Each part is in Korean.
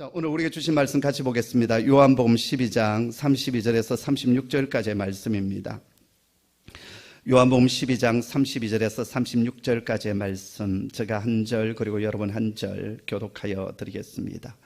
자, 오늘 우리에게 주신 말씀 같이 보겠습니다. 요한복음 12장 32절에서 36절까지의 말씀입니다. 요한복음 12장 32절에서 36절까지의 말씀, 제가 한 절 그리고 여러분 한 절 교독하여 드리겠습니다.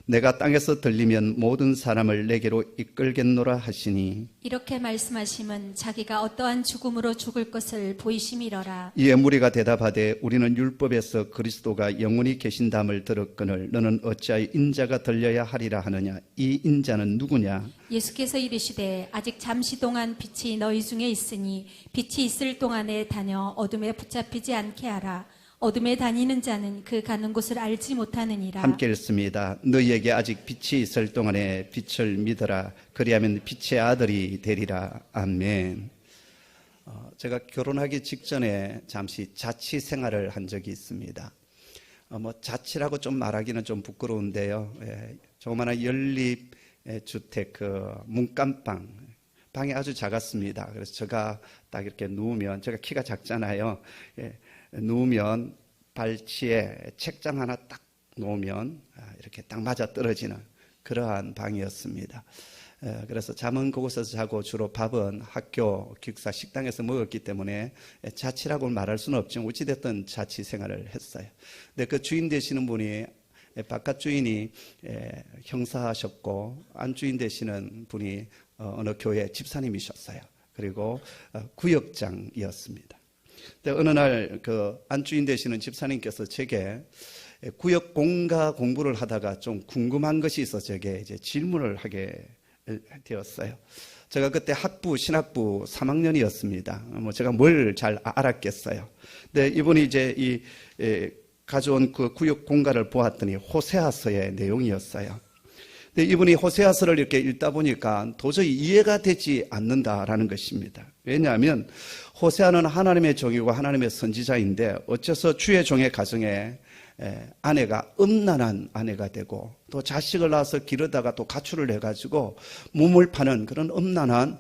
내가 땅에서 들리면 모든 사람을 내게로 이끌겠노라 하시니, 이렇게 말씀하심은 자기가 어떠한 죽음으로 죽을 것을 보이심이러라. 이에 무리가 대답하되 우리는 율법에서 그리스도가 영원히 계신담을 들었거늘 너는 어찌하여 인자가 들려야 하리라 하느냐. 이 인자는 누구냐? 예수께서 이르시되 아직 잠시 동안 빛이 너희 중에 있으니 빛이 있을 동안에 다녀 어둠에 붙잡히지 않게 하라. 어둠에 다니는 자는 그 가는 곳을 알지 못하느니라. 함께 읽습니다. 너희에게 아직 빛이 있을 동안에 빛을 믿어라. 그리하면 빛의 아들이 되리라. 아멘. 제가 결혼하기 직전에 잠시 자취 생활을 한 적이 있습니다. 자취라고 좀 말하기는 좀 부끄러운데요. 조그마한 연립주택 문간방, 방이 아주 작았습니다. 그래서 제가 딱 이렇게 누우면, 제가 키가 작잖아요. 누우면 발치에 책장 하나 딱 놓으면 이렇게 딱 맞아 떨어지는 그러한 방이었습니다. 그래서 잠은 그곳에서 자고 주로 밥은 학교 기숙사 식당에서 먹었기 때문에 자취라고 말할 수는 없지만 어찌됐든 자취 생활을 했어요. 근데 그 주인 되시는 분이, 바깥 주인이 형사하셨고 안 주인 되시는 분이 어느 교회 집사님이셨어요. 그리고 구역장이었습니다. 어느 날 그 안주인 되시는 집사님께서 제게 구역 공가 공부를 하다가 좀 궁금한 것이 있어 제게 이제 질문을 하게 되었어요. 제가 그때 신학부 3학년이었습니다. 제가 뭘 잘 알았겠어요. 근데 이분이 이제 가져온 그 구역 공가를 보았더니 호세아서의 내용이었어요. 근데 이분이 호세아서를 이렇게 읽다 보니까 도저히 이해가 되지 않는다라는 것입니다. 왜냐하면 호세아는 하나님의 종이고 하나님의 선지자인데 어째서 주의 종의 가정에 아내가 음란한 아내가 되고 또 자식을 낳아서 기르다가 또 가출을 해가지고 몸을 파는 그런 음란한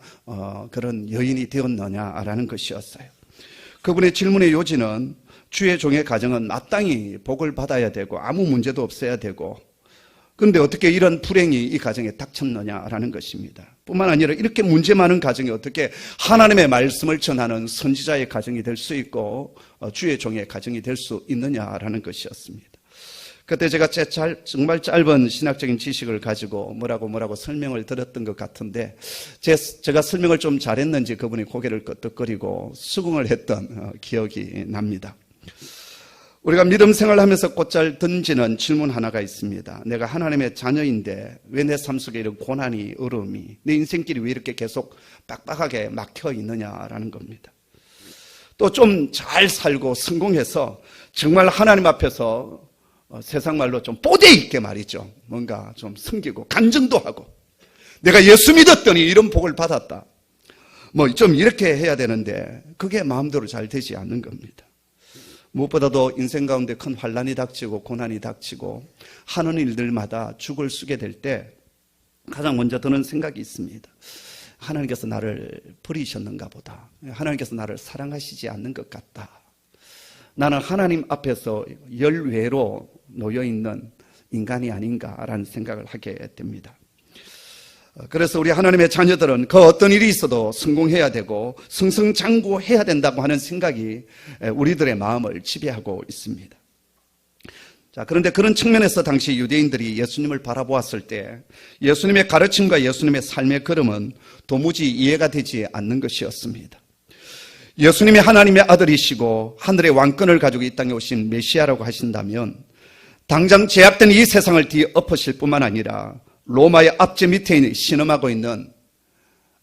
그런 여인이 되었느냐라는 것이었어요. 그분의 질문의 요지는 주의 종의 가정은 마땅히 복을 받아야 되고 아무 문제도 없어야 되고, 그런데 어떻게 이런 불행이 이 가정에 닥쳤느냐라는 것입니다. 뿐만 아니라 이렇게 문제 많은 가정이 어떻게 하나님의 말씀을 전하는 선지자의 가정이 될 수 있고 주의 종의 가정이 될 수 있느냐라는 것이었습니다. 그때 제가 정말 짧은 신학적인 지식을 가지고 뭐라고 설명을 드렸던 것 같은데 제가 설명을 좀 잘했는지 그분이 고개를 끄덕거리고 수긍을 했던 기억이 납니다. 우리가 믿음 생활하면서 곧잘 던지는 질문 하나가 있습니다. 내가 하나님의 자녀인데 왜 내 삶 속에 이런 고난이, 어려움이, 내 인생길이 왜 이렇게 계속 빡빡하게 막혀 있느냐라는 겁니다. 또 좀 잘 살고 성공해서 정말 하나님 앞에서 세상 말로 좀 뽀대 있게 말이죠. 뭔가 좀 섬기고 간증도 하고 내가 예수 믿었더니 이런 복을 받았다. 좀 이렇게 해야 되는데 그게 마음대로 잘 되지 않는 겁니다. 무엇보다도 인생 가운데 큰 환난이 닥치고 고난이 닥치고 하는 일들마다 죽을 쓰게 될 때 가장 먼저 드는 생각이 있습니다. 하나님께서 나를 버리셨는가 보다. 하나님께서 나를 사랑하시지 않는 것 같다. 나는 하나님 앞에서 열외로 놓여있는 인간이 아닌가라는 생각을 하게 됩니다. 그래서 우리 하나님의 자녀들은 그 어떤 일이 있어도 성공해야 되고 승승장구해야 된다고 하는 생각이 우리들의 마음을 지배하고 있습니다. 자, 그런데 그런 측면에서 당시 유대인들이 예수님을 바라보았을 때 예수님의 가르침과 예수님의 삶의 걸음은 도무지 이해가 되지 않는 것이었습니다. 예수님이 하나님의 아들이시고 하늘의 왕권을 가지고 이 땅에 오신 메시아라고 하신다면 당장 제약된 이 세상을 뒤엎으실 뿐만 아니라 로마의 압제 밑에 신음하고 있는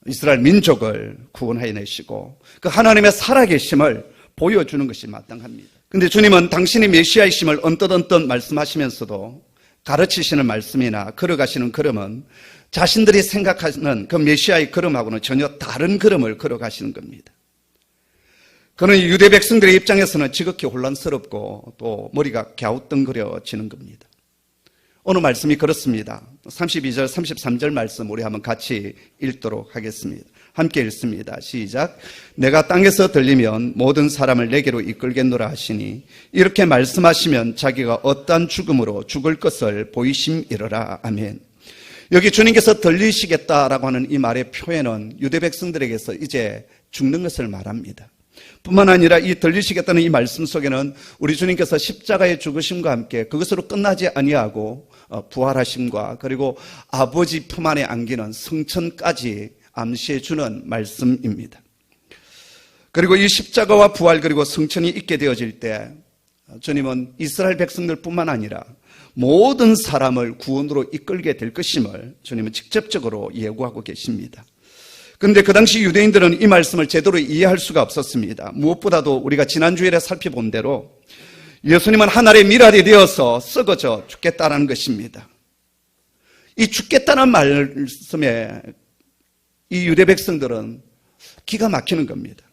이스라엘 민족을 구원해내시고 그 하나님의 살아계심을 보여주는 것이 마땅합니다. 그런데 주님은 당신이 메시아이심을 언뜻 말씀하시면서도 가르치시는 말씀이나 걸어가시는 걸음은 자신들이 생각하는 그 메시아의 걸음하고는 전혀 다른 걸음을 걸어가시는 겁니다. 그는 유대 백성들의 입장에서는 지극히 혼란스럽고 또 머리가 갸우뚱거려지는 겁니다. 오늘 말씀이 그렇습니다. 32절, 33절 말씀 우리 한번 같이 읽도록 하겠습니다. 함께 읽습니다. 시작. 내가 땅에서 들리면 모든 사람을 내게로 이끌겠노라 하시니 이렇게 말씀하시면 자기가 어떠한 죽음으로 죽을 것을 보이심이러라. 아멘. 여기 주님께서 들리시겠다라고 하는 이 말의 표현은 유대 백성들에게서 이제 죽는 것을 말합니다. 뿐만 아니라 이 들리시겠다는 이 말씀 속에는 우리 주님께서 십자가의 죽으심과 함께 그것으로 끝나지 아니하고 부활하심과 그리고 아버지 품 안에 안기는 성천까지 암시해 주는 말씀입니다. 그리고 이 십자가와 부활 그리고 성천이 있게 되어질 때 주님은 이스라엘 백성들뿐만 아니라 모든 사람을 구원으로 이끌게 될 것임을 주님은 직접적으로 예고하고 계십니다. 그런데 그 당시 유대인들은 이 말씀을 제대로 이해할 수가 없었습니다. 무엇보다도 우리가 지난주일에 살펴본 대로 예수님은 하늘의 미랄이 되어서 썩어져 죽겠다는 것입니다. 이 죽겠다는 말씀에 이 유대 백성들은 기가 막히는 겁니다.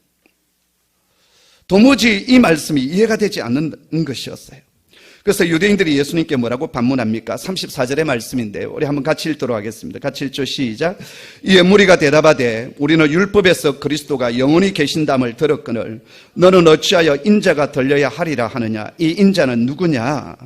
도무지 이 말씀이 이해가 되지 않는 것이었어요. 그래서 유대인들이 예수님께 뭐라고 반문합니까? 34절의 말씀인데요. 우리 한번 같이 읽도록 하겠습니다. 같이 읽죠. 시작. 이에 무리가 대답하되 우리는 율법에서 그리스도가 영원히 계신담을 들었거늘 너는 어찌하여 인자가 들려야 하리라 하느냐? 이 인자는 누구냐?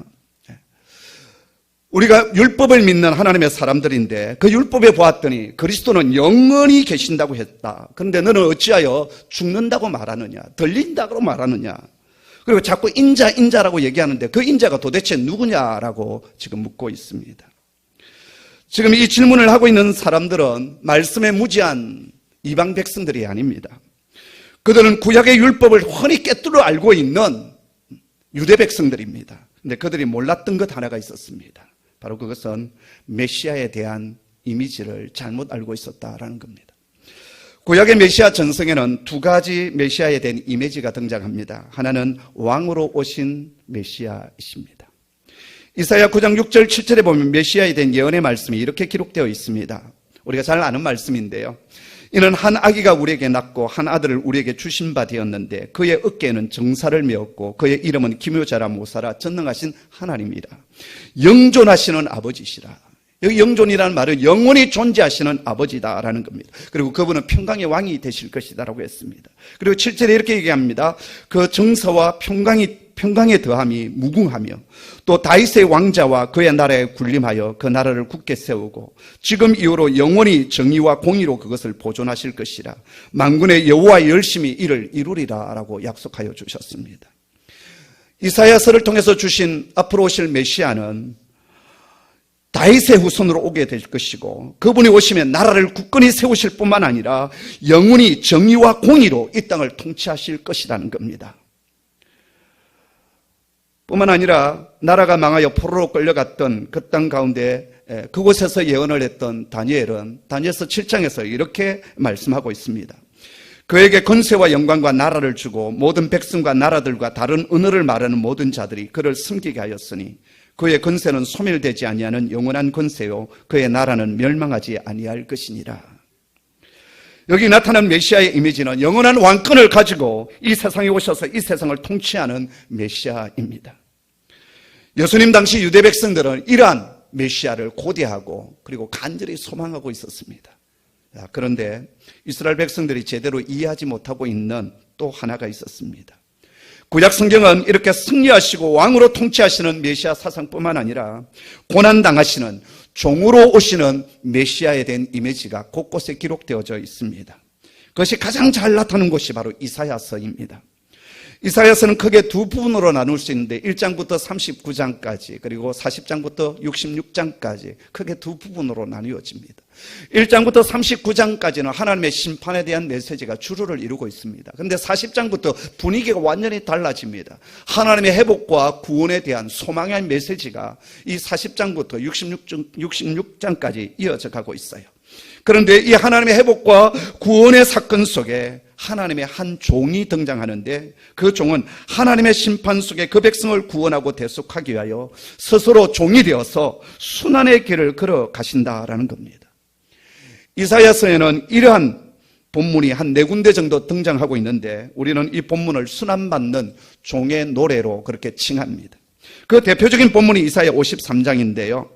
우리가 율법을 믿는 하나님의 사람들인데 그 율법에 보았더니 그리스도는 영원히 계신다고 했다. 그런데 너는 어찌하여 죽는다고 말하느냐? 들린다고 말하느냐? 그리고 자꾸 인자라고 얘기하는데 그 인자가 도대체 누구냐라고 지금 묻고 있습니다. 지금 이 질문을 하고 있는 사람들은 말씀에 무지한 이방 백성들이 아닙니다. 그들은 구약의 율법을 훤히 꿰뚫어 알고 있는 유대 백성들입니다. 근데 그들이 몰랐던 것 하나가 있었습니다. 바로 그것은 메시아에 대한 이미지를 잘못 알고 있었다라는 겁니다. 구약의 메시아 전성에는 두 가지 메시아에 대한 이미지가 등장합니다. 하나는 왕으로 오신 메시아이십니다. 이사야 9장 6절 7절에 보면 메시아에 대한 예언의 말씀이 이렇게 기록되어 있습니다. 우리가 잘 아는 말씀인데요. 이는 한 아기가 우리에게 낳고 한 아들을 우리에게 주신 바 되었는데 그의 어깨에는 정사를 메었고 그의 이름은 기묘자라 모사라 전능하신 하나님이라. 영존하시는 아버지시라. 여기 영존이라는 말은 영원히 존재하시는 아버지다라는 겁니다. 그리고 그분은 평강의 왕이 되실 것이다라고 했습니다. 그리고 7절에 이렇게 얘기합니다. 그 정사와 평강의 더함이 무궁하며 또 다윗의 왕자와 그의 나라에 군림하여 그 나라를 굳게 세우고 지금 이후로 영원히 정의와 공의로 그것을 보존하실 것이라. 만군의 여호와의 열심히 이를 이루리라라고 약속하여 주셨습니다. 이사야서를 통해서 주신 앞으로 오실 메시아는 다윗의 후손으로 오게 될 것이고 그분이 오시면 나라를 굳건히 세우실 뿐만 아니라 영원히 정의와 공의로 이 땅을 통치하실 것이라는 겁니다. 뿐만 아니라 나라가 망하여 포로로 끌려갔던 그 땅 가운데 그곳에서 예언을 했던 다니엘은 다니엘서 7장에서 이렇게 말씀하고 있습니다. 그에게 권세와 영광과 나라를 주고 모든 백성과 나라들과 다른 언어를 말하는 모든 자들이 그를 섬기게 하였으니 그의 권세는 소멸되지 아니하는 영원한 권세요 그의 나라는 멸망하지 아니할 것이니라. 여기 나타난 메시아의 이미지는 영원한 왕권을 가지고 이 세상에 오셔서 이 세상을 통치하는 메시아입니다. 예수님 당시 유대 백성들은 이러한 메시아를 고대하고 그리고 간절히 소망하고 있었습니다. 그런데 이스라엘 백성들이 제대로 이해하지 못하고 있는 또 하나가 있었습니다. 구약 성경은 이렇게 승리하시고 왕으로 통치하시는 메시아 사상뿐만 아니라 고난당하시는 종으로 오시는 메시아에 대한 이미지가 곳곳에 기록되어져 있습니다. 그것이 가장 잘 나타나는 곳이 바로 이사야서입니다. 이사야서는 크게 두 부분으로 나눌 수 있는데 1장부터 39장까지 그리고 40장부터 66장까지 크게 두 부분으로 나누어집니다. 1장부터 39장까지는 하나님의 심판에 대한 메시지가 주류를 이루고 있습니다. 그런데 40장부터 분위기가 완전히 달라집니다. 하나님의 회복과 구원에 대한 소망의 메시지가 이 40장부터 66장까지 이어져 가고 있어요. 그런데 이 하나님의 회복과 구원의 사건 속에 하나님의 한 종이 등장하는데 그 종은 하나님의 심판 속에 그 백성을 구원하고 대속하기 위하여 스스로 종이 되어서 순환의 길을 걸어가신다라는 겁니다. 이사야서에는 이러한 본문이 한 4군데 정도 등장하고 있는데 우리는 이 본문을 순환받는 종의 노래로 그렇게 칭합니다. 그 대표적인 본문이 이사야 53장인데요.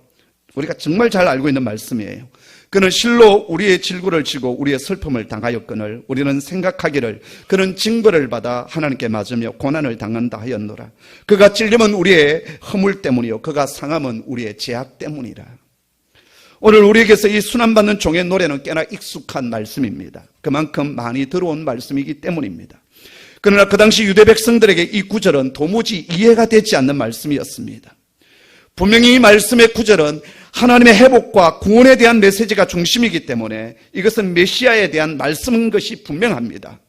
우리가 정말 잘 알고 있는 말씀이에요. 그는 실로 우리의 질구를 지고 우리의 슬픔을 당하였거늘 우리는 생각하기를 그는 징벌을 받아 하나님께 맞으며 고난을 당한다 하였노라. 그가 찔림은 우리의 허물 때문이요 그가 상함은 우리의 죄악 때문이라. 오늘 우리에게서 이 순환받는 종의 노래는 꽤나 익숙한 말씀입니다. 그만큼 많이 들어온 말씀이기 때문입니다. 그러나 그 당시 유대 백성들에게 이 구절은 도무지 이해가 되지 않는 말씀이었습니다. 분명히 이 말씀의 구절은 하나님의 회복과 구원에 대한 메시지가 중심이기 때문에 이것은 메시아에 대한 말씀인 것이 분명합니다.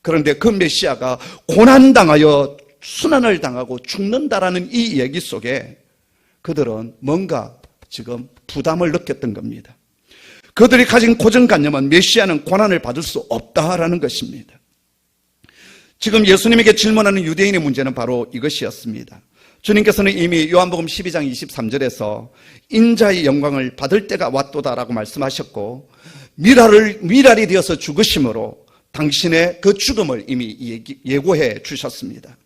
그런데 그 메시아가 고난당하여 순환을 당하고 죽는다라는 이 얘기 속에 그들은 뭔가 지금 부담을 느꼈던 겁니다. 그들이 가진 고정관념은 메시아는 고난을 받을 수 없다라는 것입니다. 지금 예수님에게 질문하는 유대인의 문제는 바로 이것이었습니다. 주님께서는 이미 요한복음 12장 23절에서 인자의 영광을 받을 때가 왔도다라고 말씀하셨고 미랄이 되어서 죽으심으로 당신의 그 죽음을 이미 예고해 주셨습니다.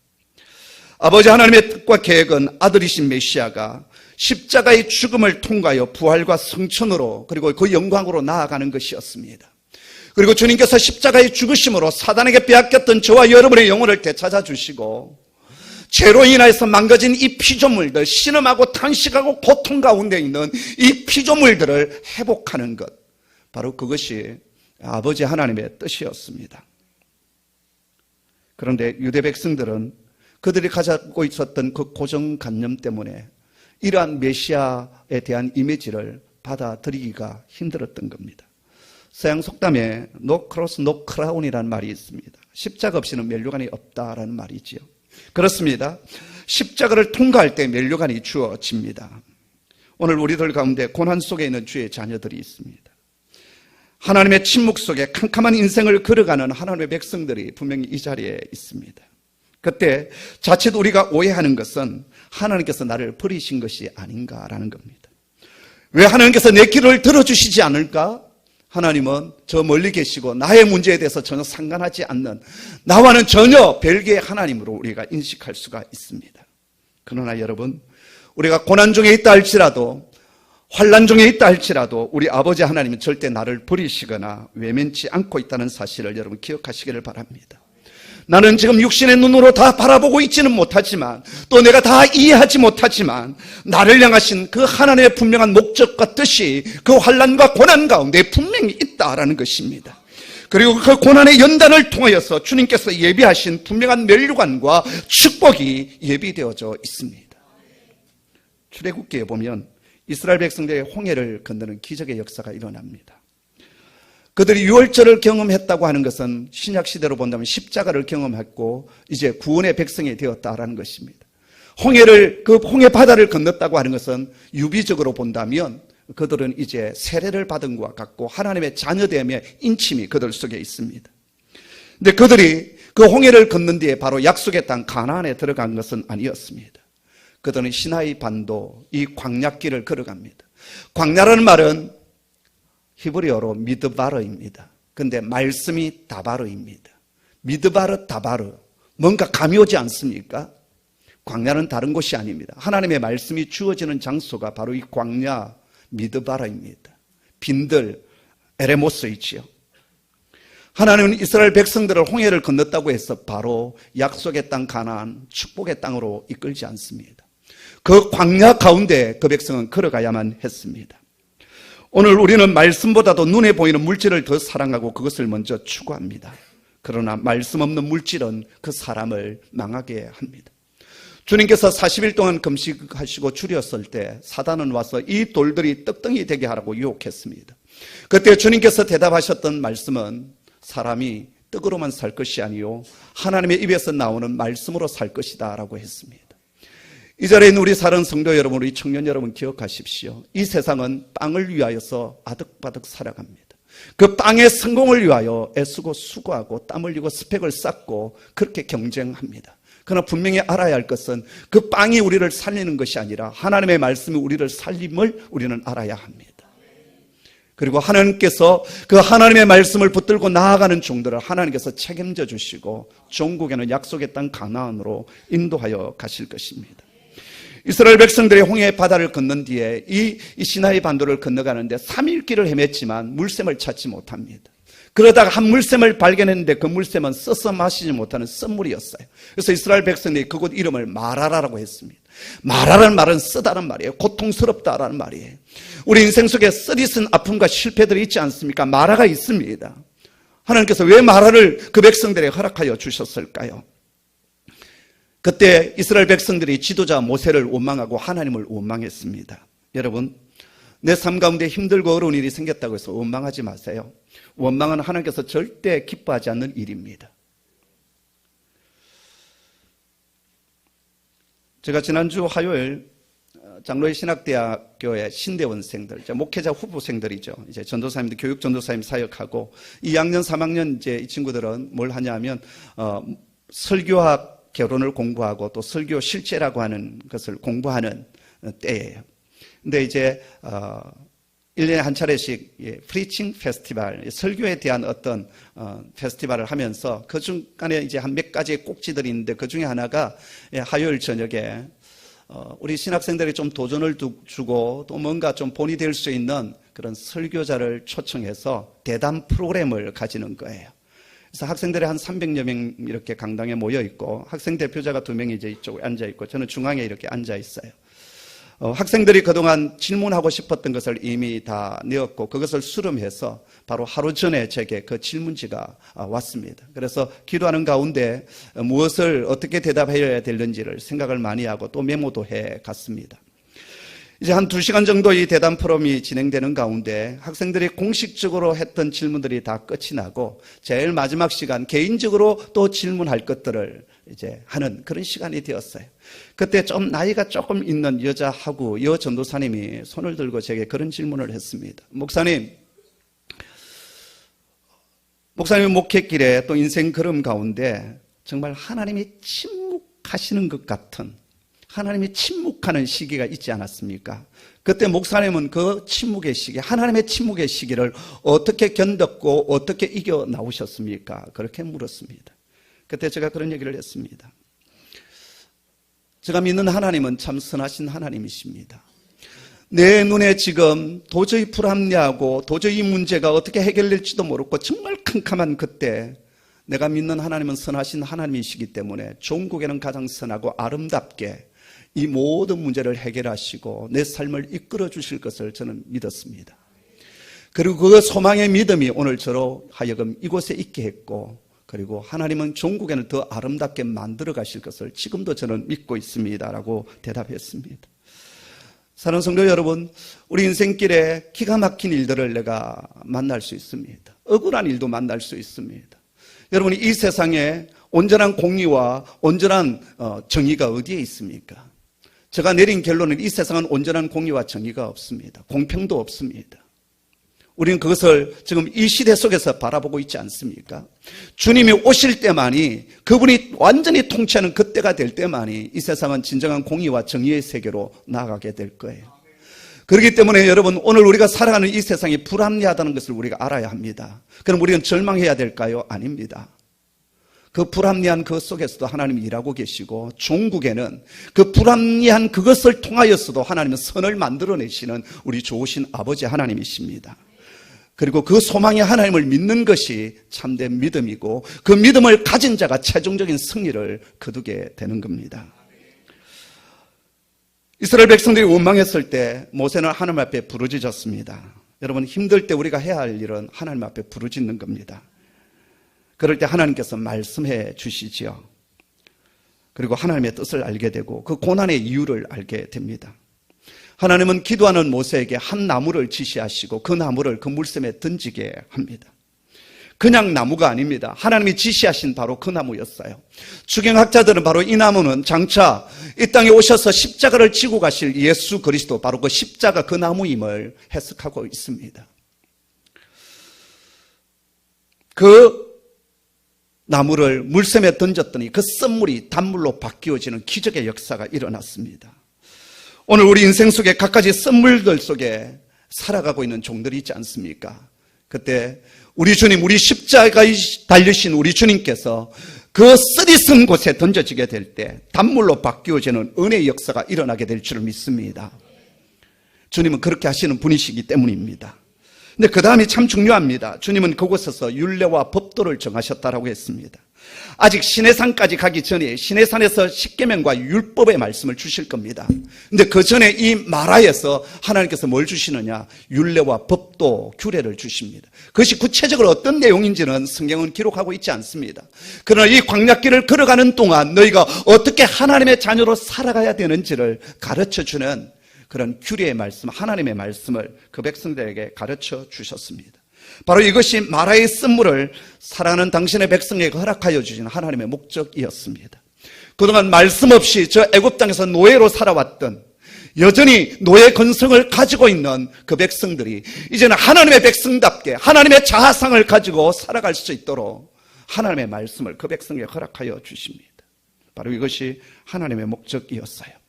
아버지 하나님의 뜻과 계획은 아들이신 메시아가 십자가의 죽음을 통과하여 부활과 성천으로 그리고 그 영광으로 나아가는 것이었습니다. 그리고 주님께서 십자가의 죽으심으로 사단에게 빼앗겼던 저와 여러분의 영혼을 되찾아 주시고 죄로 인하여서 망가진 이 피조물들, 신음하고 탄식하고 고통 가운데 있는 이 피조물들을 회복하는 것, 바로 그것이 아버지 하나님의 뜻이었습니다. 그런데 유대 백성들은 그들이 가지고 있었던 그 고정관념 때문에 이러한 메시아에 대한 이미지를 받아들이기가 힘들었던 겁니다. 서양 속담에 No cross, no crown이라는 말이 있습니다. 십자가 없이는 면류관이 없다라는 말이지요. 그렇습니다. 십자가를 통과할 때 면류관이 주어집니다. 오늘 우리들 가운데 고난 속에 있는 주의 자녀들이 있습니다. 하나님의 침묵 속에 캄캄한 인생을 걸어가는 하나님의 백성들이 분명히 이 자리에 있습니다. 그때 자칫 우리가 오해하는 것은 하나님께서 나를 버리신 것이 아닌가라는 겁니다. 왜 하나님께서 내 기도를 들어주시지 않을까? 하나님은 저 멀리 계시고 나의 문제에 대해서 전혀 상관하지 않는 나와는 전혀 별개의 하나님으로 우리가 인식할 수가 있습니다. 그러나 여러분, 우리가 고난 중에 있다 할지라도 환난 중에 있다 할지라도 우리 아버지 하나님은 절대 나를 버리시거나 외면치 않고 있다는 사실을 여러분 기억하시기를 바랍니다. 나는 지금 육신의 눈으로 다 바라보고 있지는 못하지만 또 내가 다 이해하지 못하지만 나를 향하신 그 하나님의 분명한 목적과 뜻이 그 환난과 고난 가운데 분명히 있다라는 것입니다. 그리고 그 고난의 연단을 통하여서 주님께서 예비하신 분명한 면류관과 축복이 예비되어져 있습니다. 출애굽기에 보면 이스라엘 백성들의 홍해를 건너는 기적의 역사가 일어납니다. 그들이 유월절을 경험했다고 하는 것은 신약시대로 본다면 십자가를 경험했고 이제 구원의 백성이 되었다라는 것입니다. 그 홍해 바다를 건넜다고 하는 것은 유비적으로 본다면 그들은 이제 세례를 받은 것과 같고 하나님의 자녀됨의 인침이 그들 속에 있습니다. 근데 그들이 그 홍해를 건넌 뒤에 바로 약속의 땅 가나안에 들어간 것은 아니었습니다. 그들은 시나이 반도 이 광야길을 걸어갑니다. 광야라는 말은 히브리어로 미드바르입니다. 근데 말씀이 다바르입니다. 미드바르, 다바르. 뭔가 감이 오지 않습니까? 광야는 다른 곳이 아닙니다. 하나님의 말씀이 주어지는 장소가 바로 이 광야 미드바르입니다. 빈들, 에레모스이지요. 하나님은 이스라엘 백성들을 홍해를 건넜다고 해서 바로 약속의 땅 가나안, 축복의 땅으로 이끌지 않습니다. 그 광야 가운데 그 백성은 걸어가야만 했습니다. 오늘 우리는 말씀보다도 눈에 보이는 물질을 더 사랑하고 그것을 먼저 추구합니다. 그러나 말씀 없는 물질은 그 사람을 망하게 합니다. 주님께서 40일 동안 금식하시고 줄였을 때 사단은 와서 이 돌들이 떡덩이 되게 하라고 유혹했습니다. 그때 주님께서 대답하셨던 말씀은 사람이 떡으로만 살 것이 아니요 하나님의 입에서 나오는 말씀으로 살 것이다 라고 했습니다. 이 자리에 있는 우리 사랑하는 성도 여러분, 우리 청년 여러분 기억하십시오. 이 세상은 빵을 위하여서 아득바득 살아갑니다. 그 빵의 성공을 위하여 애쓰고 수고하고 땀 흘리고 스펙을 쌓고 그렇게 경쟁합니다. 그러나 분명히 알아야 할 것은 그 빵이 우리를 살리는 것이 아니라 하나님의 말씀이 우리를 살림을 우리는 알아야 합니다. 그리고 하나님께서 그 하나님의 말씀을 붙들고 나아가는 종들을 하나님께서 책임져 주시고 종국에는 약속의 땅 가나안으로 인도하여 가실 것입니다. 이스라엘 백성들이 홍해 바다를 건넌 뒤에 이 시나이 반도를 건너가는데 3일 길을 헤맸지만 물샘을 찾지 못합니다. 그러다가 한 물샘을 발견했는데 그 물샘은 써서 마시지 못하는 쓴물이었어요. 그래서 이스라엘 백성들이 그곳 이름을 마라라라고 했습니다. 마라라는 말은 쓰다는 말이에요. 고통스럽다라는 말이에요. 우리 인생 속에 쓰디쓴 아픔과 실패들이 있지 않습니까? 마라가 있습니다. 하나님께서 왜 마라를 그 백성들에게 허락하여 주셨을까요? 그때 이스라엘 백성들이 지도자 모세를 원망하고 하나님을 원망했습니다. 여러분, 내 삶 가운데 힘들고 어려운 일이 생겼다고 해서 원망하지 마세요. 원망은 하나님께서 절대 기뻐하지 않는 일입니다. 제가 지난주 화요일 장로의 신학대학교의 신대원생들, 목회자 후보생들이죠. 이제 전도사님들, 교육 전도사님 사역하고 2학년, 3학년 이제 이 친구들은 뭘 하냐면 설교학 개론을 공부하고 또 설교 실제라고 하는 것을 공부하는 때예요. 근데 이제 1년에 한 차례씩 프리칭 페스티벌, 설교에 대한 어떤 페스티벌을 하면서 그 중간에 이제 한 몇 가지의 꼭지들이 있는데 그 중에 하나가 화요일 저녁에 우리 신학생들이 좀 도전을 주고 또 뭔가 좀 본이 될 수 있는 그런 설교자를 초청해서 대담 프로그램을 가지는 거예요. 그래서 학생들이 한 300여 명 이렇게 강당에 모여 있고 학생 대표자가 2명이 이제 이쪽에 앉아 있고 저는 중앙에 이렇게 앉아 있어요. 학생들이 그동안 질문하고 싶었던 것을 이미 다 내었고 그것을 수렴해서 바로 하루 전에 제게 그 질문지가 왔습니다. 그래서 기도하는 가운데 무엇을 어떻게 대답해야 되는지를 생각을 많이 하고 또 메모도 해 갔습니다. 이제 한 2시간 정도 이 대담 프로그램이 진행되는 가운데 학생들이 공식적으로 했던 질문들이 다 끝이 나고 제일 마지막 시간 개인적으로 또 질문할 것들을 이제 하는 그런 시간이 되었어요. 그때 좀 나이가 조금 있는 여자하고 전도사님이 손을 들고 제게 그런 질문을 했습니다. 목사님 목회길에 또 인생 걸음 가운데 정말 하나님이 침묵하시는 것 같은 하나님이 침묵하는 시기가 있지 않았습니까? 그때 목사님은 그 침묵의 시기, 하나님의 침묵의 시기를 어떻게 견뎠고 어떻게 이겨 나오셨습니까? 그렇게 물었습니다. 그때 제가 그런 얘기를 했습니다. 제가 믿는 하나님은 참 선하신 하나님이십니다. 내 눈에 지금 도저히 불합리하고 도저히 이 문제가 어떻게 해결될지도 모르고 정말 캄캄한 그때 내가 믿는 하나님은 선하신 하나님이시기 때문에 종국에는 가장 선하고 아름답게 이 모든 문제를 해결하시고 내 삶을 이끌어 주실 것을 저는 믿었습니다. 그리고 그 소망의 믿음이 오늘 저로 하여금 이곳에 있게 했고 그리고 하나님은 종국에는 더 아름답게 만들어 가실 것을 지금도 저는 믿고 있습니다라고 대답했습니다. 사랑하는 성도 여러분, 우리 인생길에 기가 막힌 일들을 내가 만날 수 있습니다. 억울한 일도 만날 수 있습니다. 여러분이 이 세상에 온전한 공의와 온전한 정의가 어디에 있습니까? 제가 내린 결론은 이 세상은 온전한 공의와 정의가 없습니다. 공평도 없습니다. 우리는 그것을 지금 이 시대 속에서 바라보고 있지 않습니까? 주님이 오실 때만이 그분이 완전히 통치하는 그때가 될 때만이 이 세상은 진정한 공의와 정의의 세계로 나아가게 될 거예요. 그렇기 때문에 여러분 오늘 우리가 살아가는 이 세상이 불합리하다는 것을 우리가 알아야 합니다. 그럼 우리는 절망해야 될까요? 아닙니다. 그 불합리한 그 속에서도 하나님이 일하고 계시고 종국에는 그 불합리한 그것을 통하여서도 하나님은 선을 만들어내시는 우리 좋으신 아버지 하나님이십니다. 그리고 그 소망의 하나님을 믿는 것이 참된 믿음이고 그 믿음을 가진 자가 최종적인 승리를 거두게 되는 겁니다. 이스라엘 백성들이 원망했을 때 모세는 하나님 앞에 부르짖었습니다. 여러분 힘들 때 우리가 해야 할 일은 하나님 앞에 부르짖는 겁니다. 그럴 때 하나님께서 말씀해 주시지요. 그리고 하나님의 뜻을 알게 되고 그 고난의 이유를 알게 됩니다. 하나님은 기도하는 모세에게 한 나무를 지시하시고 그 나무를 그 물샘에 던지게 합니다. 그냥 나무가 아닙니다. 하나님이 지시하신 바로 그 나무였어요. 주경학자들은 바로 이 나무는 장차 이 땅에 오셔서 십자가를 지고 가실 예수 그리스도 바로 그 십자가 그 나무임을 해석하고 있습니다. 그 나무를 물샘에 던졌더니 그 썬물이 단물로 바뀌어지는 기적의 역사가 일어났습니다. 오늘 우리 인생 속에 갖가지 썬물들 속에 살아가고 있는 종들이 있지 않습니까? 그때 우리 주님, 우리 십자가에 달리신 우리 주님께서 그 쓰디쓴 곳에 던져지게 될 때 단물로 바뀌어지는 은혜의 역사가 일어나게 될 줄을 믿습니다. 주님은 그렇게 하시는 분이시기 때문입니다. 근데 그 다음이 참 중요합니다. 주님은 그곳에서 율례와 법도를 정하셨다라고 했습니다. 아직 시내산까지 가기 전에 시내산에서 십계명과 율법의 말씀을 주실 겁니다. 근데 그 전에 이 마라에서 하나님께서 뭘 주시느냐? 율례와 법도, 규례를 주십니다. 그것이 구체적으로 어떤 내용인지는 성경은 기록하고 있지 않습니다. 그러나 이 광야길을 걸어가는 동안 너희가 어떻게 하나님의 자녀로 살아가야 되는지를 가르쳐주는 그런 규례의 말씀, 하나님의 말씀을 그 백성들에게 가르쳐 주셨습니다. 바로 이것이 마라의 쓴물을 사랑하는 당신의 백성에게 허락하여 주신 하나님의 목적이었습니다. 그동안 말씀 없이 저 애굽 땅에서 노예로 살아왔던, 여전히 노예 근성을 가지고 있는 그 백성들이 이제는 하나님의 백성답게 하나님의 자아상을 가지고 살아갈 수 있도록 하나님의 말씀을 그 백성에게 허락하여 주십니다. 바로 이것이 하나님의 목적이었어요.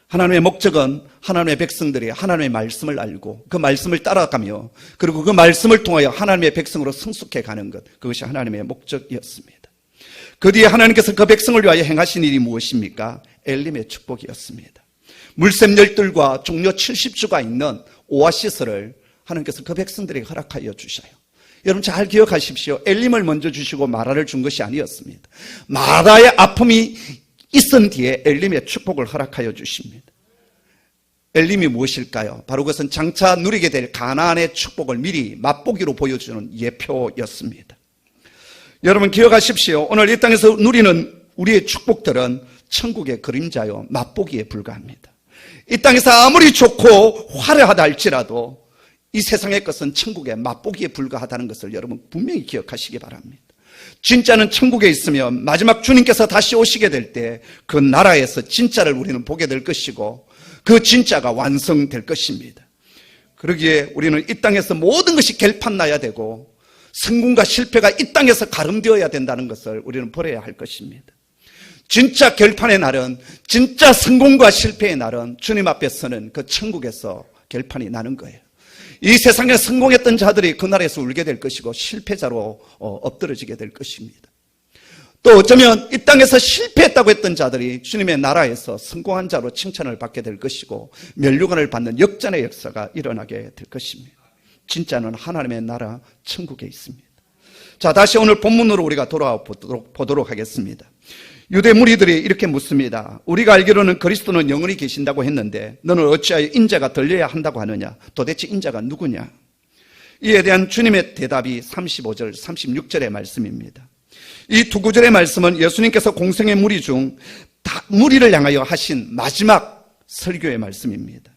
하나님의 목적은 하나님의 백성들이 하나님의 말씀을 알고 그 말씀을 따라가며 그리고 그 말씀을 통하여 하나님의 백성으로 성숙해 가는 것, 그것이 하나님의 목적이었습니다. 그 뒤에 하나님께서 그 백성을 위하여 행하신 일이 무엇입니까? 엘림의 축복이었습니다. 물샘 열둘과 종려 70주가 있는 오아시스를 하나님께서 그 백성들에게 허락하여 주셔요. 여러분 잘 기억하십시오. 엘림을 먼저 주시고 마라를 준 것이 아니었습니다. 마라의 아픔이 있은 뒤에 엘림의 축복을 허락하여 주십니다. 엘림이 무엇일까요? 바로 그것은 장차 누리게 될 가나안의 축복을 미리 맛보기로 보여주는 예표였습니다. 여러분 기억하십시오. 오늘 이 땅에서 누리는 우리의 축복들은 천국의 그림자요, 맛보기에 불과합니다. 이 땅에서 아무리 좋고 화려하다 할지라도 이 세상의 것은 천국의 맛보기에 불과하다는 것을 여러분 분명히 기억하시기 바랍니다. 진짜는 천국에 있으면 마지막 주님께서 다시 오시게 될 때 그 나라에서 진짜를 우리는 보게 될 것이고 그 진짜가 완성될 것입니다. 그러기에 우리는 이 땅에서 모든 것이 결판나야 되고 성공과 실패가 이 땅에서 가름되어야 된다는 것을 우리는 버려야 할 것입니다. 진짜 결판의 날은, 진짜 성공과 실패의 날은 주님 앞에서는 그 천국에서 결판이 나는 거예요. 이 세상에 성공했던 자들이 그 나라에서 울게 될 것이고 실패자로 엎드러지게 될 것입니다. 또 어쩌면 이 땅에서 실패했다고 했던 자들이 주님의 나라에서 성공한 자로 칭찬을 받게 될 것이고 멸류관을 받는 역전의 역사가 일어나게 될 것입니다. 진짜는 하나님의 나라 천국에 있습니다. 자, 다시 오늘 본문으로 우리가 돌아와 보도록 하겠습니다. 유대 무리들이 이렇게 묻습니다. 우리가 알기로는 그리스도는 영원히 계신다고 했는데 너는 어찌하여 인자가 들려야 한다고 하느냐? 도대체 인자가 누구냐? 이에 대한 주님의 대답이 35절, 36절의 말씀입니다. 이 두 구절의 말씀은 예수님께서 공생의 무리 중 무리를 향하여 하신 마지막 설교의 말씀입니다.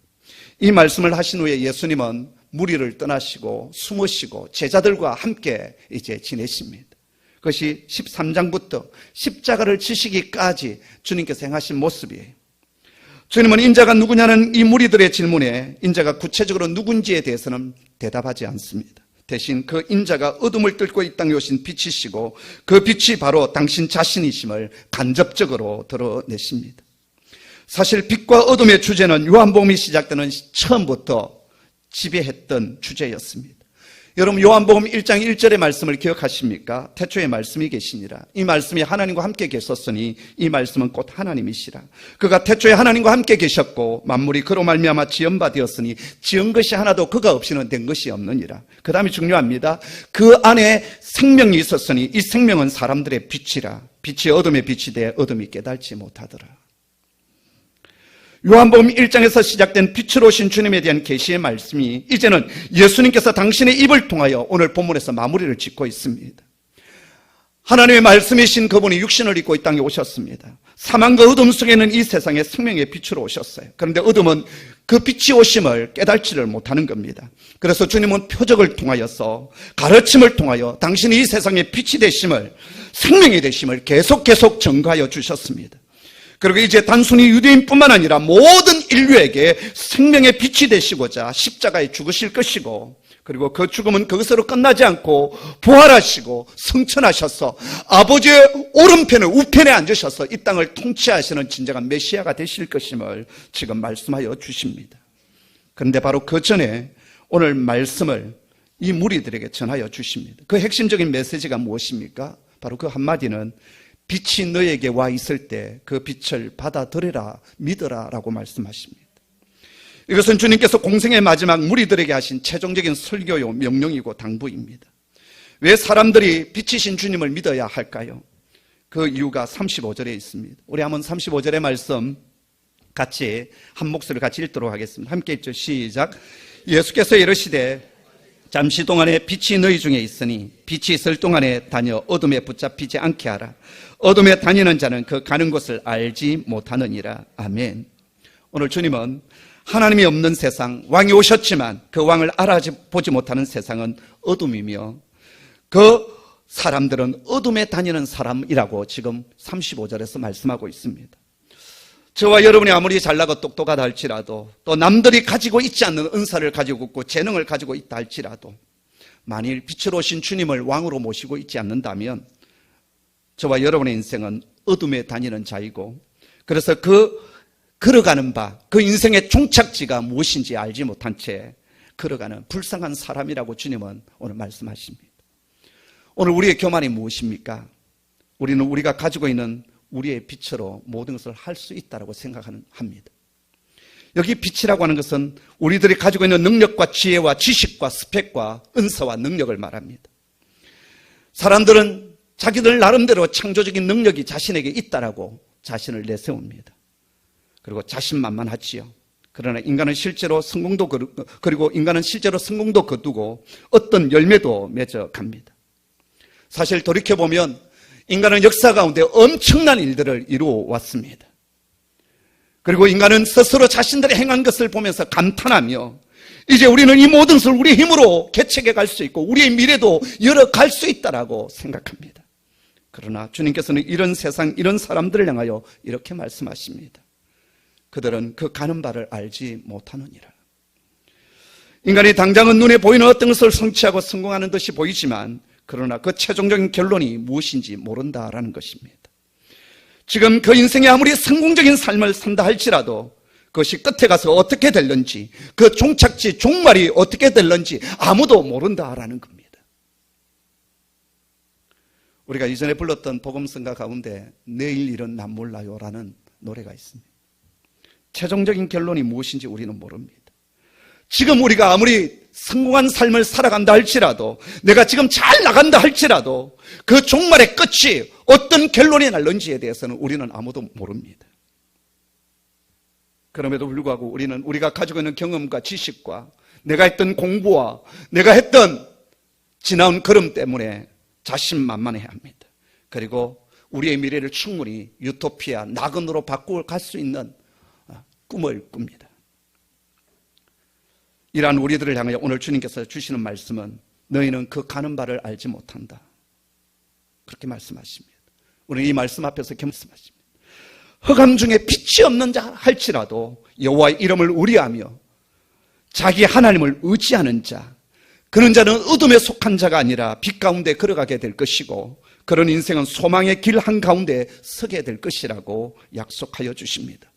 이 말씀을 하신 후에 예수님은 무리를 떠나시고 숨으시고 제자들과 함께 이제 지내십니다. 그것이 13장부터 십자가를 지시기까지 주님께서 행하신 모습이에요. 주님은 인자가 누구냐는 이 무리들의 질문에 인자가 구체적으로 누군지에 대해서는 대답하지 않습니다. 대신 그 인자가 어둠을 뚫고 이 땅에 오신 빛이시고 그 빛이 바로 당신 자신이심을 간접적으로 드러내십니다. 사실 빛과 어둠의 주제는 요한복음이 시작되는 처음부터 지배했던 주제였습니다. 여러분 요한복음 1장 1절의 말씀을 기억하십니까? 태초에 말씀이 계시니라. 이 말씀이 하나님과 함께 계셨으니 이 말씀은 곧 하나님이시라. 그가 태초에 하나님과 함께 계셨고 만물이 그로 말미암아 지은 바 되었으니 지은 것이 하나도 그가 없이는 된 것이 없느니라. 그 다음이 중요합니다. 그 안에 생명이 있었으니 이 생명은 사람들의 빛이라. 빛이 어둠의 빛이 돼 어둠이 깨달지 못하더라. 요한복음 1장에서 시작된 빛으로 오신 주님에 대한 계시의 말씀이 이제는 예수님께서 당신의 입을 통하여 오늘 본문에서 마무리를 짓고 있습니다. 하나님의 말씀이신 그분이 육신을 입고 이 땅에 오셨습니다. 사망과 어둠 속에는 이 세상에 생명의 빛으로 오셨어요. 그런데 어둠은 그 빛이 오심을 깨달지를 못하는 겁니다. 그래서 주님은 표적을 통하여서 가르침을 통하여 당신이 이 세상의 빛이 되심을, 생명이 되심을 계속 증거하여 주셨습니다. 그리고 이제 단순히 유대인뿐만 아니라 모든 인류에게 생명의 빛이 되시고자 십자가에 죽으실 것이고 그리고 그 죽음은 그것으로 끝나지 않고 부활하시고 성천하셔서 아버지의 오른편에 우편에 앉으셔서 이 땅을 통치하시는 진정한 메시아가 되실 것임을 지금 말씀하여 주십니다. 그런데 바로 그 전에 오늘 말씀을 이 무리들에게 전하여 주십니다. 그 핵심적인 메시지가 무엇입니까? 바로 그 한마디는 빛이 너에게 와 있을 때 그 빛을 받아들여라, 믿어라 라고 말씀하십니다. 이것은 주님께서 공생의 마지막 무리들에게 하신 최종적인 설교요, 명령이고 당부입니다. 왜 사람들이 빛이신 주님을 믿어야 할까요? 그 이유가 35절에 있습니다. 우리 한번 35절의 말씀 같이 한 목소리로 같이 읽도록 하겠습니다. 함께 읽죠. 시작. 예수께서 이르시되 잠시 동안에 빛이 너희 중에 있으니 빛이 있을 동안에 다녀 어둠에 붙잡히지 않게 하라. 어둠에 다니는 자는 그 가는 곳을 알지 못하느니라. 아멘. 오늘 주님은 하나님이 없는 세상, 왕이 오셨지만 그 왕을 알아보지 못하는 세상은 어둠이며 그 사람들은 어둠에 다니는 사람이라고 지금 35절에서 말씀하고 있습니다. 저와 여러분이 아무리 잘나고 똑똑하다 할지라도 또 남들이 가지고 있지 않는 은사를 가지고 있고 재능을 가지고 있다 할지라도 만일 빛으로 오신 주님을 왕으로 모시고 있지 않는다면 저와 여러분의 인생은 어둠에 다니는 자이고 그래서 걸어가는 바, 그 인생의 종착지가 무엇인지 알지 못한 채 걸어가는 불쌍한 사람이라고 주님은 오늘 말씀하십니다. 오늘 우리의 교만이 무엇입니까? 우리는 우리가 가지고 있는 우리의 빛으로 모든 것을 할 수 있다고 생각합니다. 여기 빛이라고 하는 것은 우리들이 가지고 있는 능력과 지혜와 지식과 스펙과 은사와 능력을 말합니다. 사람들은 자기들 나름대로 창조적인 능력이 자신에게 있다라고 자신을 내세웁니다. 그리고 자신만만하지요. 그러나 인간은 실제로 성공도 거두고 어떤 열매도 맺어 갑니다. 사실 돌이켜보면 인간은 역사 가운데 엄청난 일들을 이루어 왔습니다. 그리고 인간은 스스로 자신들이 행한 것을 보면서 감탄하며 이제 우리는 이 모든 것을 우리의 힘으로 개척해 갈 수 있고 우리의 미래도 열어갈 수 있다라고 생각합니다. 그러나 주님께서는 이런 세상, 이런 사람들을 향하여 이렇게 말씀하십니다. 그들은 그 가는 바를 알지 못하느니라. 인간이 당장은 눈에 보이는 어떤 것을 성취하고 성공하는 듯이 보이지만 그러나 그 최종적인 결론이 무엇인지 모른다라는 것입니다. 지금 그 인생에 아무리 성공적인 삶을 산다 할지라도 그것이 끝에 가서 어떻게 될는지 그 종착지, 종말이 어떻게 될는지 아무도 모른다라는 겁니다. 우리가 이전에 불렀던 복음성가 가운데 내일 일은 난 몰라요라는 노래가 있습니다. 최종적인 결론이 무엇인지 우리는 모릅니다. 지금 우리가 아무리 성공한 삶을 살아간다 할지라도 내가 지금 잘 나간다 할지라도 그 종말의 끝이 어떤 결론이 날는지에 대해서는 우리는 아무도 모릅니다. 그럼에도 불구하고 우리는 우리가 가지고 있는 경험과 지식과 내가 했던 공부와 내가 했던 지나온 걸음 때문에 자신만만해야 합니다. 그리고 우리의 미래를 충분히 유토피아, 낙원으로 바꾸어 갈 수 있는 꿈을 꿉니다. 이러한 우리들을 향하여 오늘 주님께서 주시는 말씀은 너희는 그 가는 바를 알지 못한다. 그렇게 말씀하십니다. 우리는 이 말씀 앞에서 말씀하십니다. 흑암 중에 빛이 없는 자 할지라도 여호와의 이름을 의뢰하며 자기 하나님을 의지하는 자, 그런 자는 어둠에 속한 자가 아니라 빛 가운데 걸어가게 될 것이고 그런 인생은 소망의 길 한가운데 서게 될 것이라고 약속하여 주십니다.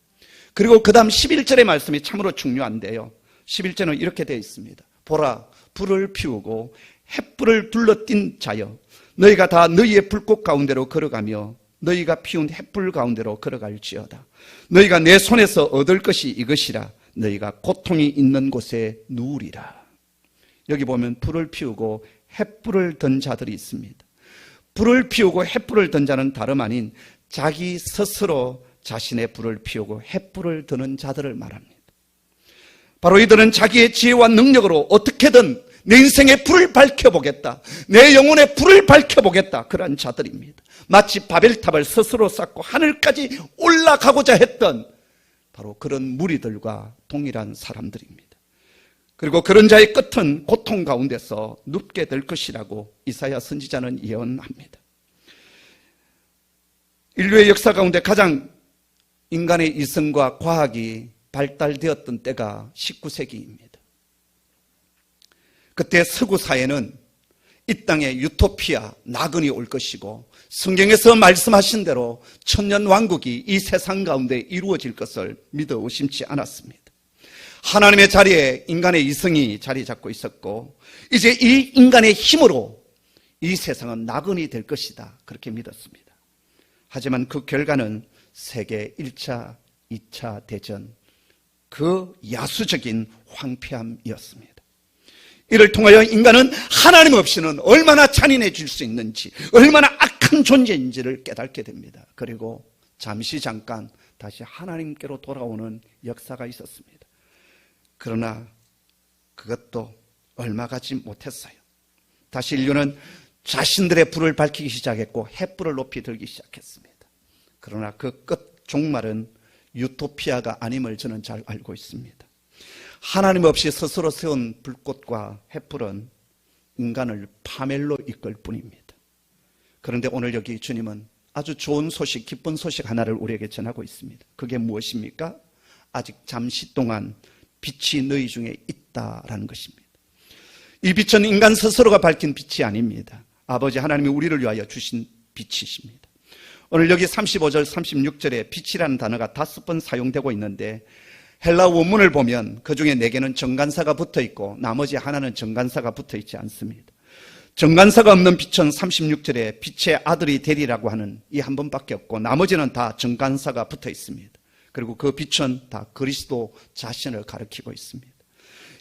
그리고 그 다음 11절의 말씀이 참으로 중요한데요. 11절은 이렇게 되어 있습니다. 보라, 불을 피우고 햇불을 둘러띈 자여, 너희가 다 너희의 불꽃 가운데로 걸어가며 너희가 피운 햇불 가운데로 걸어갈지어다. 너희가 내 손에서 얻을 것이 이것이라. 너희가 고통이 있는 곳에 누우리라. 여기 보면 불을 피우고 햇불을 든 자들이 있습니다. 불을 피우고 햇불을 든 자는 다름 아닌 자기 스스로 자신의 불을 피우고 햇불을 드는 자들을 말합니다. 바로 이들은 자기의 지혜와 능력으로 어떻게든 내 인생의 불을 밝혀보겠다, 내 영혼의 불을 밝혀보겠다, 그러한 자들입니다. 마치 바벨탑을 스스로 쌓고 하늘까지 올라가고자 했던 바로 그런 무리들과 동일한 사람들입니다. 그리고 그런 자의 끝은 고통 가운데서 눕게 될 것이라고 이사야 선지자는 예언합니다. 인류의 역사 가운데 가장 인간의 이성과 과학이 발달되었던 때가 19세기입니다. 그때 서구 사회는 이 땅에 유토피아, 낙원이 올 것이고 성경에서 말씀하신 대로 천년 왕국이 이 세상 가운데 이루어질 것을 믿어 의심치 않았습니다. 하나님의 자리에 인간의 이성이 자리 잡고 있었고 이제 이 인간의 힘으로 이 세상은 낙원이 될 것이다. 그렇게 믿었습니다. 하지만 그 결과는 세계 1차, 2차 대전, 그 야수적인 황폐함이었습니다. 이를 통하여 인간은 하나님 없이는 얼마나 잔인해질 수 있는지, 얼마나 악한 존재인지를 깨닫게 됩니다. 그리고 잠깐 다시 하나님께로 돌아오는 역사가 있었습니다. 그러나 그것도 얼마 가지 못했어요. 다시 인류는 자신들의 불을 밝히기 시작했고 횃불을 높이 들기 시작했습니다. 그러나 그 끝 종말은 유토피아가 아님을 저는 잘 알고 있습니다. 하나님 없이 스스로 세운 불꽃과 횃불은 인간을 파멸로 이끌 뿐입니다. 그런데 오늘 여기 주님은 아주 좋은 소식, 기쁜 소식 하나를 우리에게 전하고 있습니다. 그게 무엇입니까? 아직 잠시 동안 빛이 너희 중에 있다라는 것입니다. 이 빛은 인간 스스로가 밝힌 빛이 아닙니다. 아버지 하나님이 우리를 위하여 주신 빛이십니다. 오늘 여기 35절, 36절에 빛이라는 단어가 5번 사용되고 있는데 헬라 원문을 보면 그 중에 4개는 정관사가 붙어 있고 나머지 하나는 정관사가 붙어 있지 않습니다. 정관사가 없는 빛은 36절에 빛의 아들이 되리라고 하는 이 한 번밖에 없고 나머지는 다 정관사가 붙어 있습니다. 그리고 그 빛은 다 그리스도 자신을 가리키고 있습니다.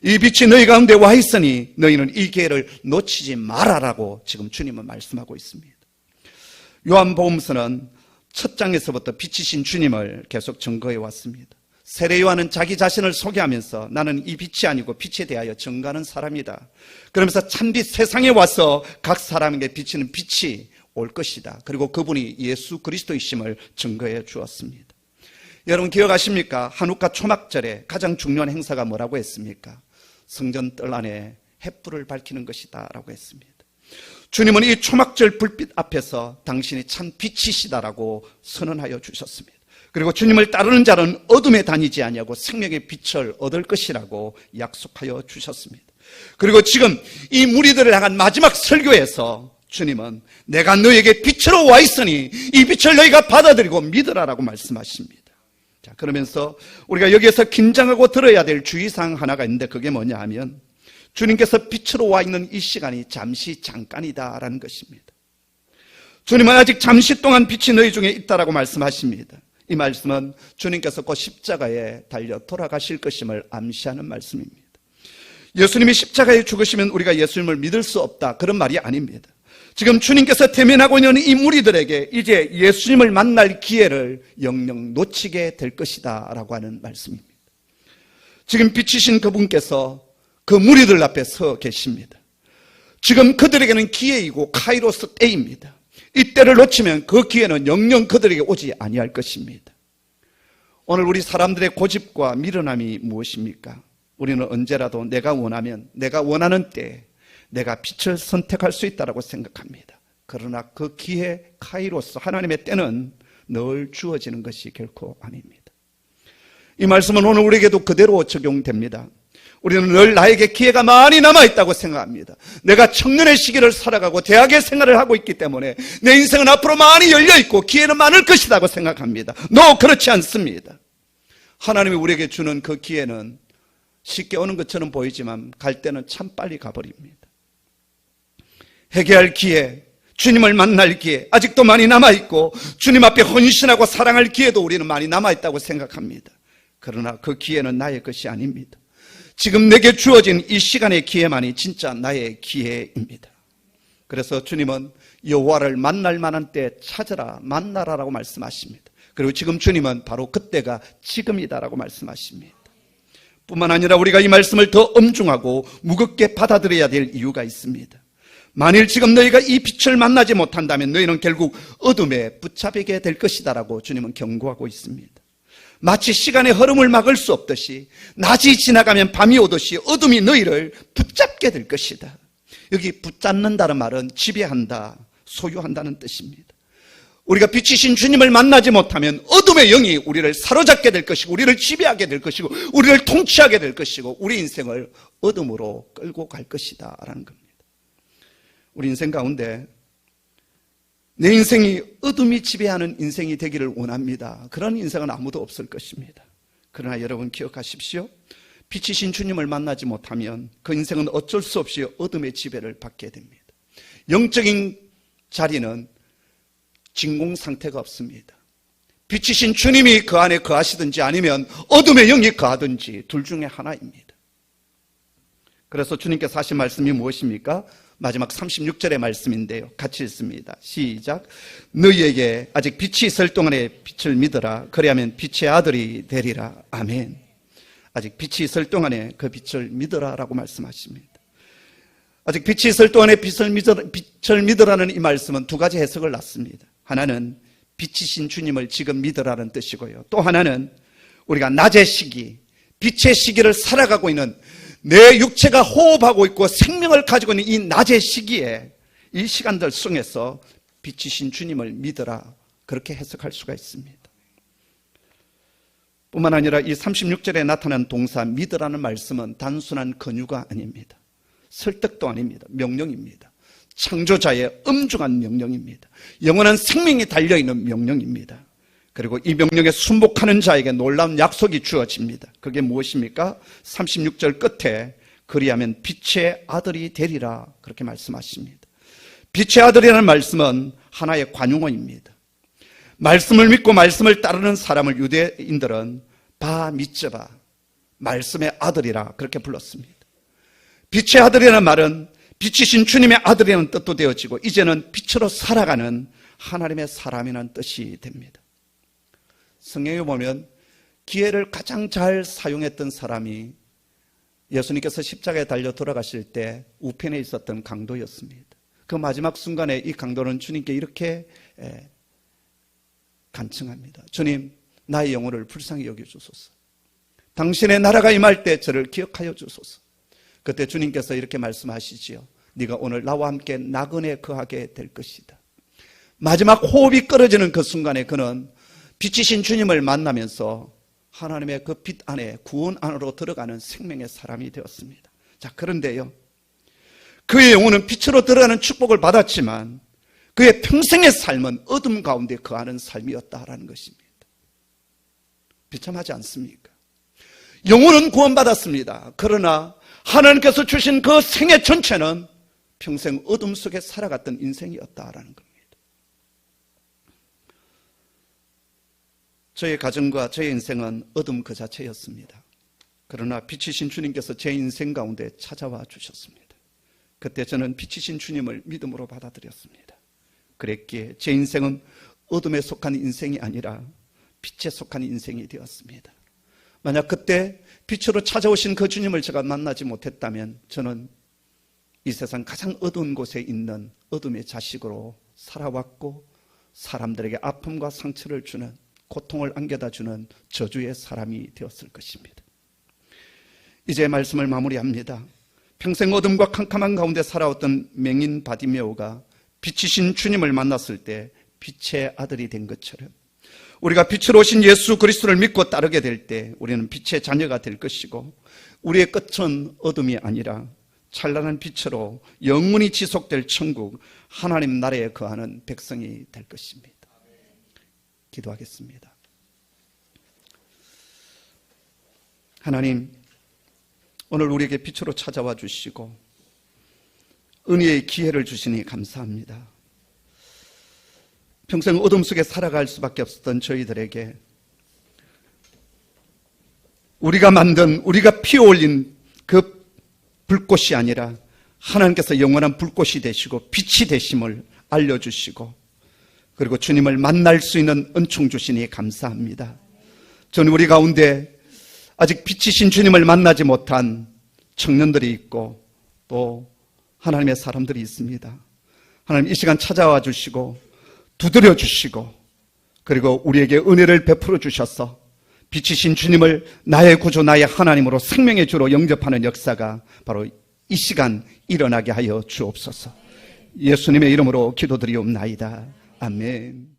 이 빛이 너희 가운데 와 있으니 너희는 이 기회를 놓치지 말아라고 지금 주님은 말씀하고 있습니다. 요한복음서는 첫 장에서부터 빛이신 주님을 계속 증거해 왔습니다. 세례 요한은 자기 자신을 소개하면서 나는 이 빛이 아니고 빛에 대하여 증거하는 사람이다. 그러면서 참빛 세상에 와서 각 사람에게 비치는 빛이 올 것이다. 그리고 그분이 예수 그리스도이심을 증거해 주었습니다. 여러분 기억하십니까? 한우카 초막절에 가장 중요한 행사가 뭐라고 했습니까? 성전 뜰 안에 횃불을 밝히는 것이다 라고 했습니다. 주님은 이 초막절 불빛 앞에서 당신이 참 빛이시다라고 선언하여 주셨습니다. 그리고 주님을 따르는 자는 어둠에 다니지 아니하고 생명의 빛을 얻을 것이라고 약속하여 주셨습니다. 그리고 지금 이 무리들을 향한 마지막 설교에서 주님은 내가 너에게 빛으로 와 있으니 이 빛을 너희가 받아들이고 믿으라라고 말씀하십니다. 자, 그러면서 우리가 여기에서 긴장하고 들어야 될 주의사항 하나가 있는데 그게 뭐냐 하면 주님께서 빛으로 와 있는 이 시간이 잠깐이다라는 것입니다. 주님은 아직 잠시 동안 빛이 너희 중에 있다라고 말씀하십니다. 이 말씀은 주님께서 곧 십자가에 달려 돌아가실 것임을 암시하는 말씀입니다. 예수님이 십자가에 죽으시면 우리가 예수님을 믿을 수 없다 그런 말이 아닙니다. 지금 주님께서 대면하고 있는 이 무리들에게 이제 예수님을 만날 기회를 영영 놓치게 될 것이다 라고 하는 말씀입니다. 지금 빛이신 그분께서 그 무리들 앞에 서 계십니다. 지금 그들에게는 기회이고 카이로스 때입니다. 이 때를 놓치면 그 기회는 영영 그들에게 오지 아니할 것입니다. 오늘 우리 사람들의 고집과 미련함이 무엇입니까? 우리는 언제라도 내가 원하면 내가 원하는 때에 내가 빛을 선택할 수 있다고 생각합니다. 그러나 그 기회 카이로스 하나님의 때는 늘 주어지는 것이 결코 아닙니다. 이 말씀은 오늘 우리에게도 그대로 적용됩니다. 우리는 늘 나에게 기회가 많이 남아있다고 생각합니다. 내가 청년의 시기를 살아가고 대학의 생활을 하고 있기 때문에 내 인생은 앞으로 많이 열려있고 기회는 많을 것이라고 생각합니다. 그렇지 않습니다. 하나님이 우리에게 주는 그 기회는 쉽게 오는 것처럼 보이지만 갈 때는 참 빨리 가버립니다. 회개할 기회, 주님을 만날 기회 아직도 많이 남아있고 주님 앞에 헌신하고 사랑할 기회도 우리는 많이 남아있다고 생각합니다. 그러나 그 기회는 나의 것이 아닙니다. 지금 내게 주어진 이 시간의 기회만이 진짜 나의 기회입니다. 그래서 주님은 여호와를 만날 만한 때 찾으라 만나라라고 말씀하십니다. 그리고 지금 주님은 바로 그때가 지금이다라고 말씀하십니다. 뿐만 아니라 우리가 이 말씀을 더 엄중하고 무겁게 받아들여야 될 이유가 있습니다. 만일 지금 너희가 이 빛을 만나지 못한다면 너희는 결국 어둠에 붙잡히게 될 것이다라고 주님은 경고하고 있습니다. 마치 시간의 흐름을 막을 수 없듯이 낮이 지나가면 밤이 오듯이 어둠이 너희를 붙잡게 될 것이다. 여기 붙잡는다는 말은 지배한다, 소유한다는 뜻입니다. 우리가 빛이신 주님을 만나지 못하면 어둠의 영이 우리를 사로잡게 될 것이고 우리를 지배하게 될 것이고 우리를 통치하게 될 것이고 우리 인생을 어둠으로 끌고 갈 것이다 라는 겁니다. 우리 인생 가운데 내 인생이 어둠이 지배하는 인생이 되기를 원합니다. 그런 인생은 아무도 없을 것입니다. 그러나 여러분 기억하십시오. 빛이신 주님을 만나지 못하면 그 인생은 어쩔 수 없이 어둠의 지배를 받게 됩니다. 영적인 자리는 진공 상태가 없습니다. 빛이신 주님이 그 안에 거하시든지 아니면 어둠의 영이 거하든지 둘 중에 하나입니다. 그래서 주님께서 하신 말씀이 무엇입니까? 마지막 36절의 말씀인데요. 같이 읽습니다. 시작. 너희에게 아직 빛이 있을 동안에 빛을 믿어라. 그리하면 빛의 아들이 되리라. 아멘. 아직 빛이 있을 동안에 그 빛을 믿어라 라고 말씀하십니다. 아직 빛이 있을 동안에 빛을 믿으라는 이 말씀은 두 가지 해석을 놨습니다. 하나는 빛이신 주님을 지금 믿으라는 뜻이고요. 또 하나는 우리가 낮의 시기, 빛의 시기를 살아가고 있는 내 육체가 호흡하고 있고 생명을 가지고 있는 이 낮의 시기에 이 시간들 속에서 빛이신 주님을 믿으라, 그렇게 해석할 수가 있습니다. 뿐만 아니라 이 36절에 나타난 동사 믿으라는 말씀은 단순한 권유가 아닙니다. 설득도 아닙니다. 명령입니다. 창조자의 엄중한 명령입니다. 영원한 생명이 달려있는 명령입니다. 그리고 이 명령에 순복하는 자에게 놀라운 약속이 주어집니다. 그게 무엇입니까? 36절 끝에 그리하면 빛의 아들이 되리라, 그렇게 말씀하십니다. 빛의 아들이라는 말씀은 하나의 관용어입니다. 말씀을 믿고 말씀을 따르는 사람을 유대인들은 바 미tz바, 말씀의 아들이라 그렇게 불렀습니다. 빛의 아들이라는 말은 빛이신 주님의 아들이라는 뜻도 되어지고 이제는 빛으로 살아가는 하나님의 사람이라는 뜻이 됩니다. 성경에 보면 기회를 가장 잘 사용했던 사람이 예수님께서 십자가에 달려 돌아가실 때 우편에 있었던 강도였습니다. 그 마지막 순간에 이 강도는 주님께 이렇게 간청합니다. 주님, 나의 영혼을 불쌍히 여겨주소서. 당신의 나라가 임할 때 저를 기억하여 주소서. 그때 주님께서 이렇게 말씀하시지요. 네가 오늘 나와 함께 나그네 거하게 될 것이다. 마지막 호흡이 끊어지는 그 순간에 그는 빛이신 주님을 만나면서 하나님의 그 빛 안에, 구원 안으로 들어가는 생명의 사람이 되었습니다. 자, 그런데요, 그의 영혼은 빛으로 들어가는 축복을 받았지만 그의 평생의 삶은 어둠 가운데 거하는 삶이었다라는 것입니다. 비참하지 않습니까? 영혼은 구원받았습니다. 그러나 하나님께서 주신 그 생애 전체는 평생 어둠 속에 살아갔던 인생이었다라는 겁니다. 저의 가정과 저의 인생은 어둠 그 자체였습니다. 그러나 빛이신 주님께서 제 인생 가운데 찾아와 주셨습니다. 그때 저는 빛이신 주님을 믿음으로 받아들였습니다. 그랬기에 제 인생은 어둠에 속한 인생이 아니라 빛에 속한 인생이 되었습니다. 만약 그때 빛으로 찾아오신 그 주님을 제가 만나지 못했다면 저는 이 세상 가장 어두운 곳에 있는 어둠의 자식으로 살아왔고 사람들에게 아픔과 상처를 주는, 고통을 안겨다 주는 저주의 사람이 되었을 것입니다. 이제 말씀을 마무리합니다. 평생 어둠과 캄캄한 가운데 살아왔던 맹인 바디메오가 빛이신 주님을 만났을 때 빛의 아들이 된 것처럼 우리가 빛으로 오신 예수 그리스도를 믿고 따르게 될 때 우리는 빛의 자녀가 될 것이고 우리의 끝은 어둠이 아니라 찬란한 빛으로 영원히 지속될 천국, 하나님 나라에 거하는 백성이 될 것입니다. 기도하겠습니다. 하나님, 오늘 우리에게 빛으로 찾아와 주시고 은혜의 기회를 주시니 감사합니다. 평생 어둠 속에 살아갈 수밖에 없었던 저희들에게 우리가 만든, 우리가 피어올린 그 불꽃이 아니라 하나님께서 영원한 불꽃이 되시고 빛이 되심을 알려주시고 그리고 주님을 만날 수 있는 은총 주시니 감사합니다. 저는 우리 가운데 아직 빛이신 주님을 만나지 못한 청년들이 있고 또 하나님의 사람들이 있습니다. 하나님, 이 시간 찾아와 주시고 두드려 주시고 그리고 우리에게 은혜를 베풀어 주셔서 빛이신 주님을 나의 구주, 나의 하나님으로 생명의 주로 영접하는 역사가 바로 이 시간 일어나게 하여 주옵소서. 예수님의 이름으로 기도드리옵나이다. 아멘.